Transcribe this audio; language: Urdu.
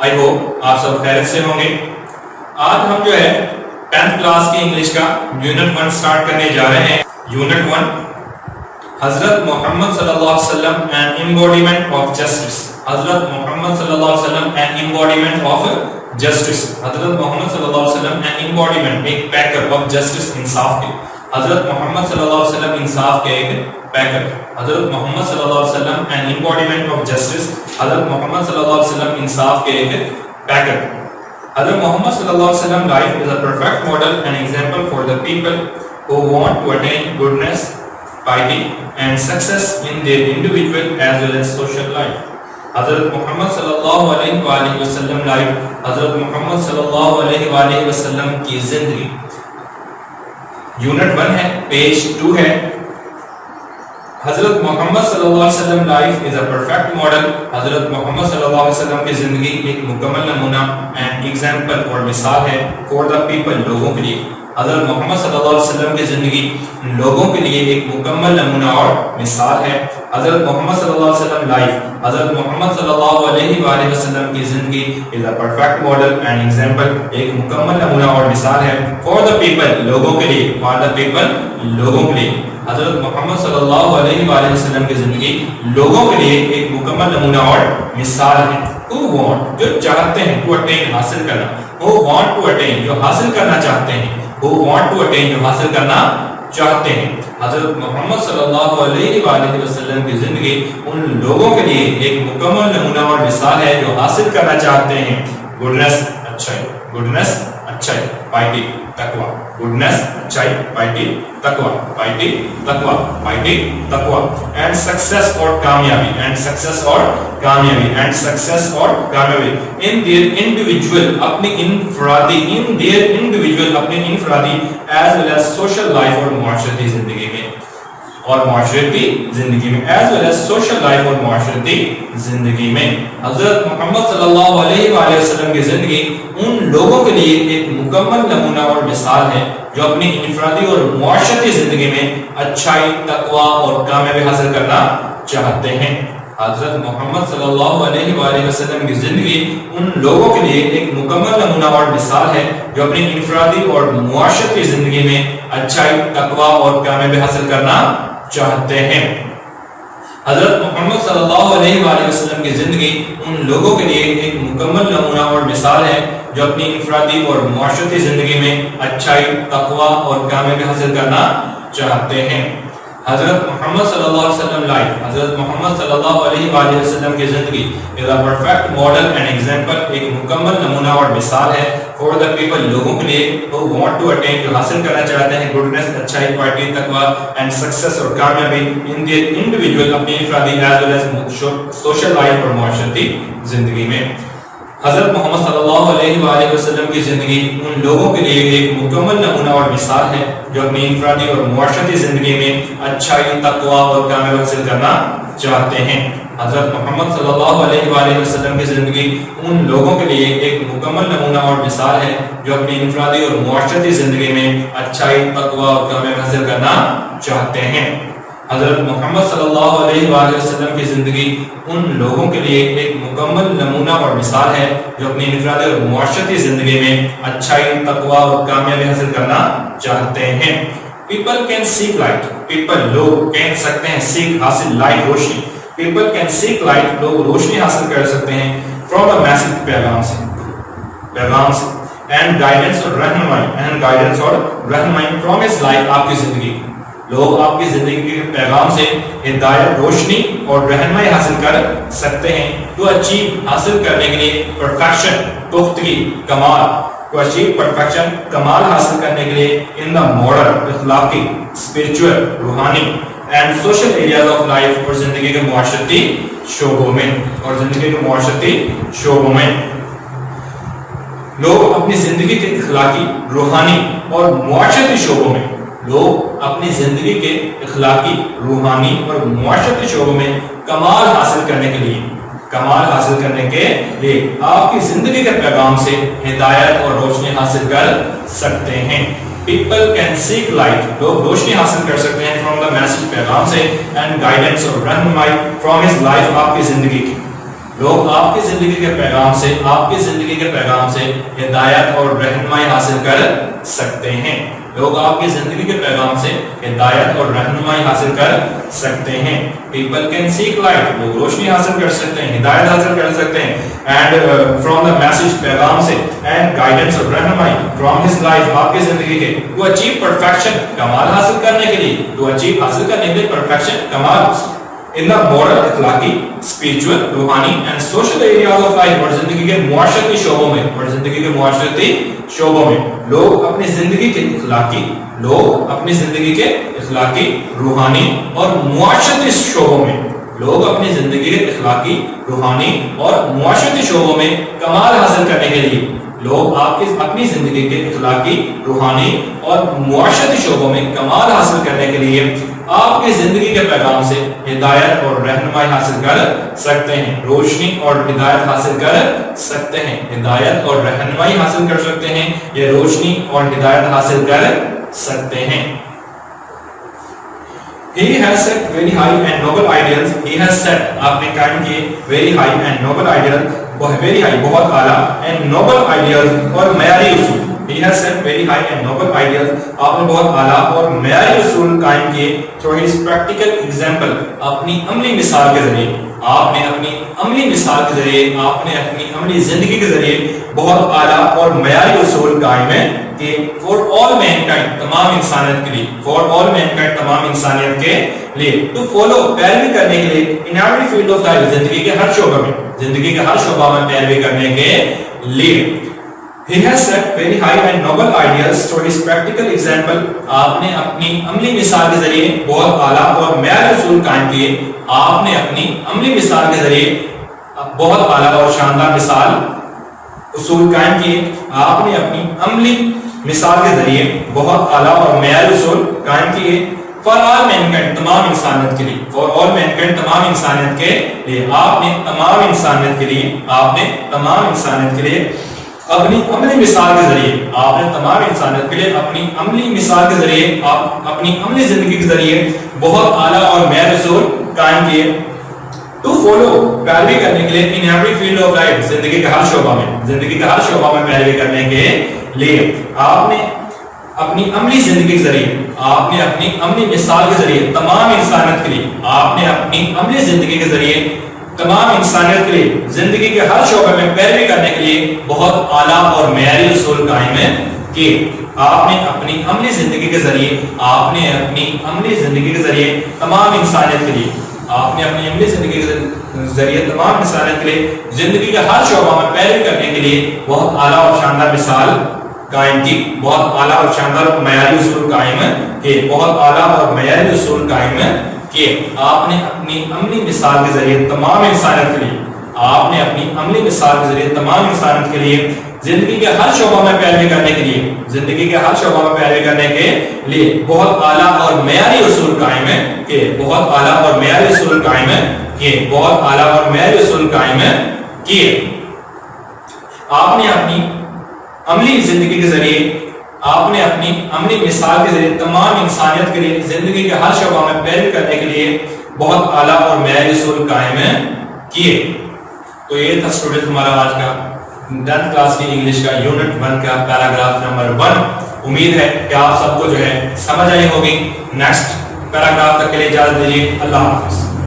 آئی ہوپ آپ سب خیریت سے ہوں گے. آج ہم جو ہے 10th کلاس کی انگلش کا یونٹ 1 سٹارٹ کرنے جا رہے ہیں. یونٹ 1 حضرت محمد صلی اللہ علیہ وسلم an embodiment of justice. حضرت محمد صلی اللہ علیہ وسلم an embodiment of justice. حضرت محمد صلی اللہ علیہ وسلم an embodiment ایک پیکر of justice انصاف کے. حضرت محمد صلی اللہ علیہ وسلم انصاف کے ایک پیکر. حضرت محمد صلی اللہ علیہ وسلم an embodiment of justice. حضرت محمد صلی اللہ علیہ وسلم انصاف کے ایک پیکر. حضرت محمد صلی اللہ علیہ وسلم life is a perfect model and example for the people who want to attain goodness, piety and success in their individual as well as social life. حضرت محمد صلی اللہ علیہ وآلہ وسلم life, حضرت محمد صلی اللہ علیہ وآلہ وسلم کی زندگی. یونٹ 1 ہے, پیج 2 ہے. حضرت محمد صلی اللہ علیہ وسلم life is a perfect model. حضرت محمد صلی اللہ علیہ وسلم کی زندگی ایک مکمل نمونہ and example اور مثال ہے for the people لوگوں کے لیے. حضرت محمد صلی اللہ علیہ وسلم کی زندگی لوگوں کے لیے ایک مکمل نمونہ اور مثال ہے. حضرت محمد صلی اللہ علیہ وسلم life, حضرت محمد صلی اللہ علیہ وآلہ وسلم کی زندگی is a perfect model and example ایک مکمل نمونہ اور مثال ہے for the people لوگوں کے لیے. for the people لوگوں کے لیے. حضرت محمد صلی اللہ علیہ وآلہ وسلم کی زندگی لوگوں کے لیے ایک مکمل نمونہ اور مثال ہے. who want جو چاہتے ہیں to attain حاصل کرنا. who want to attain جو حاصل کرنا چاہتے ہیں. who want to attain جو حاصل کرنا چاہتے ہیں. حضرت محمد صلی اللہ علیہ وآلہ وسلم کی زندگی ان لوگوں کے لیے ایک مکمل نمونہ اور مثال ہے جو حاصل کرنا چاہتے ہیں گڈنس اچھائی. گڈنس اچھائی, پائٹی, تقوی. گڈنس اچھائی, پائٹی, تقوی. پائٹی, تقوی, پائٹی, تقوی. اینڈ سکسیس اور کامیابی. اینڈ سکسیس اور کامیابی. اینڈ سکسیس اور کامیابی. ان دیئر انڈیویجول اپنی انفرادی. ان دیئر انڈیویجول اپنی انفرادی as well as social life اور معاشرتی زندگی میں. اور معاشرتی زندگی میں as well as social life اور معاشرتی زندگی میں. حضرت محمد صلی اللہ علیہ وآلہ وسلم کی زندگی ان لوگوں کے لیے ایک مکمل نمونہ اور مثال ہے جو اپنی انفرادی اور معاشرتی زندگی میں اچھائی, تقوی اور کامیابی حاصل کرنا چاہتے ہیں. حضرت محمد صلی اللہ علیہ وآلہ وسلم کی زندگی ان لوگوں کے لیے ایک مکمل نمونہ اور مثال ہے جو اپنی انفرادی اور معاشرتی زندگی میں اچھائی, تقوی اور کامیابی حاصل کرنا چاہتے ہیں. حضرت محمد صلی اللہ علیہ وآلہ وسلم کی زندگی ان لوگوں کے لیے ایک مکمل نمونہ اور مثال ہے جو اپنی انفرادی اور معاشرتی زندگی میں اچھائی, تقوی اور کامیابی حاصل کرنا چاہتے ہیں. حضرت محمد صلی اللہ علیہ وسلم life, حضرت محمد صلی اللہ علیہ وآلہ وسلم کی زندگی is a perfect model and example ایک مکمل نمونہ اور مثال ہے for the people لوگوں کے لیے who want to attain جو حاصل کرنا چاہتے ہیں goodness اچھائی, پائٹی, تقوی and success اور کامیابی in their individual اپنی انفرادی as well as social life اور معاشرتی زندگی میں. حضرت محمد صلی اللہ علیہ وآلہ وسلم کی زندگی ان لوگوں کے لیے ایک مکمل نمونہ اور مثال ہے جو اپنی انفرادی اور معاشرتی زندگی میں اچھائی, تقوی اور کامیابی حاصل کرنا چاہتے ہیں. حضرت محمد صلی اللہ علیہ وآلہ وسلم کی زندگی ان لوگوں کے لیے ایک مکمل نمونہ اور مثال ہے جو اپنی انفرادی اور معاشرتی زندگی میں اچھائی, تقوی اور کامیابی حاصل کرنا چاہتے ہیں. حضرت محمد صلی اللہ علیہ وآلہ وسلم کی زندگی ان لوگوں کے لیے ایک مکمل نمونہ اور مثال ہے جو اپنی انفرادی اور معاشرتی زندگی میں اچھائی, تقوی اور کامیابی حاصل کرنا چاہتے ہیں. People can seek light. People لوگ کہہ سکتے ہیں seek حاصل light روشنی. People can seek light لوگ روشنی حاصل کر سکتے ہیں from the message پیغام سے and guidance اور رہنمائی and guidance اور رہنمائی from his life آپ کی زندگی. لوگ آپ کی زندگی کے پیغام سے ہدایت, روشنی اور رہنمائی حاصل کر سکتے ہیں to achieve حاصل کرنے کے لیے perfection پختگی, کمال. to achieve perfection کمال حاصل کرنے کے لیے in the moral اخلاقی, spiritual روحانی and social areas of life اور زندگی کے معاشرتی شعبوں میں. اور زندگی کے معاشرتی شعبوں میں لوگ اپنی زندگی کے اخلاقی, روحانی اور معاشرتی شعبوں میں لوگ اپنی زندگی کے اخلاقی, روحانی اور معاشرتی شعبوں میں کمال حاصل کرنے کے لیے آپ کی زندگی کے پیغام سے ہدایت اور روشنی حاصل کر سکتے ہیں. People can seek light لوگ روشنی حاصل کر سکتے ہیں from the message پیغام سے and guidance اور رہنمائی from his life آپ کی زندگی کی. لوگ آپ کی زندگی کے پیغام سے ہدایت اور رہنمائی حاصل کر سکتے ہیں. لوگ آپ کی زندگی کے پیغام سے ہدایت اور رہنمائی حاصل کر سکتے ہیں. پیپل کین سیک لائٹ, لوگ روشنی حاصل کر سکتے ہیں, ہدایت حاصل کر سکتے ہیں. اینڈ فرام دا میسج, پیغام سے, اینڈ گائیڈنس اور رہنمائی فرام ہز لائف, آپ کی زندگی کے, ٹو اچیو پرفیکشن, کمال حاصل کرنے کے لیے, ٹو اچیو حاصل کرنے کے لیے perfection, Kamal, in the moral, اخلاقی, اسپرچول, روحانی and social areas of life, اور زندگی کے معاشرتی شعبوں میں, لوگ اپنی زندگی کے اخلاقی, روحانی اور معاشرتی شعبوں میں, لوگ اپنی زندگی کے اخلاقی, روحانی اور معاشرتی شعبوں میں کمال حاصل کرنے کے لیے, لوگ اپنی زندگی کے اخلاقی, روحانی اور معاشرتی شعبوں میں کمال حاصل کرنے کے لیے آپ کی زندگی کے پیغام سے ہدایت اور رہنمائی حاصل کر سکتے ہیں, روشنی اور ہدایت حاصل کر سکتے ہیں, ہدایت اور رہنمائی حاصل کر سکتے ہیں, یہ روشنی اور ہدایت حاصل کر سکتے ہیں. He has set very high and noble ideals. He has set, آپ نے قائم کیے, very high and noble ideals, very high, بہت اعلیٰ, and noble ideals, اور معیاری اصول. He has set very high and noble ideals. آپ نے بہت اعلیٰ اور معیاری اصول قائم کیے. through his practical example, اپنی عملی مثال کے ذریعے, آپ نے اپنی عملی مثال کے ذریعے, آپ نے اپنی عملی زندگی کے ذریعے بہت اعلیٰ اور معیاری اصول قائم ہیں کہ for all mankind, تمام انسانیت کے لیے, for all mankind, تمام انسانیت کے لیے, to follow, پیروی کرنے کے لیے, in every field of life, زندگی کے ہر شعبہ میں, زندگی کے ہر شعبہ میں پیروی کرنے کے لیے. He has set very high and noble ideals through his practical example. آپ نے اپنی عملی مثال کے ذریعے بہت اعلیٰ اور معیاری اصول قائم کیے. آپ نے اپنی عملی مثال کے ذریعے بہت اعلیٰ اور شاندار اصول قائم کیے. آپ نے اپنی عملی مثال کے ذریعے بہت اعلیٰ اور معیاری اصول قائم کیے. For all mankind, تمام انسانیت کے لیے, for all mankind, تمام انسانیت کے لیے, آپ نے تمام انسانیت کے لیے, آپ نے تمام انسانیت کے لیے اپنی عملی مثال کے ذریعے, آپ نے تمام انسانیت کے لیے اپنی عملی مثال کے ذریعے, آپ اپنی عملی زندگی کے ذریعے بہت اعلیٰ اور معیاری اصول قائم کیے. to follow, پیروی کرنے کے لیے, in every field of life, زندگی کے ہر شعبہ میں پیروی کرنے کے لیے, آپ نے اپنی عملی زندگی کے ذریعے, آپ نے اپنی عملی مثال کے ذریعے تمام انسانیت کے لیے, آپ نے اپنی عملی زندگی کے ذریعے تمام انسانیت کے لیے زندگی کے ہر شعبے میں پیروی کرنے کے لیے بہت اعلیٰ اور معیاری اصول قائم ہیں کہ آپ نے اپنی عملی زندگی کے ذریعے, آپ نے اپنی عملی زندگی کے ذریعے تمام انسانیت کے لیے, آپ نے اپنی عملی زندگی کے ذریعے تمام انسانیت کے لیے زندگی کے ہر شعبہ میں پیروی کرنے کے لیے بہت اعلیٰ اور شاندار مثال قائم کی, بہت اعلیٰ اور شاندار معیاری اصول قائم کہ بہت اعلیٰ اور معیاری اصول قائم کہ آپ نے اپنی عملی مثال کے ذریعے تمام انسانیت کے لیے, آپ نے اپنی عملی مثال کے ذریعے تمام انسانیت کے لیے زندگی کے ہر شعبہ میں پیروی کرنے کے لیے, زندگی کے ہر شعبہ میں پیروی کرنے کے لیے بہت اعلیٰ اور معیاری اصول قائم ہے کہ بہت اعلیٰ اور معیاری اصول قائم ہے کہ بہت اعلیٰ اور معیاری اصول قائم ہے کہ آپ نے اپنی عملی زندگی کے ذریعے, آپ نے اپنی عملی مثال کے ذریعے تمام انسانیت کے لیے زندگی کے ہر شعبہ میں پیروی کرنے کے لیے بہت اعلیٰ اور معیاری اصول قائم کیے. تو یہ تھا اسٹوڈنٹ ہمارا آج کا 10th کلاس کی انگلش کا یونٹ 1 کا پیراگراف نمبر 1. امید ہے کہ آپ سب کو جو ہے سمجھ آئی ہوگی. نیکسٹ پیراگراف تک کے لیے اجازت دیجیے. اللہ حافظ.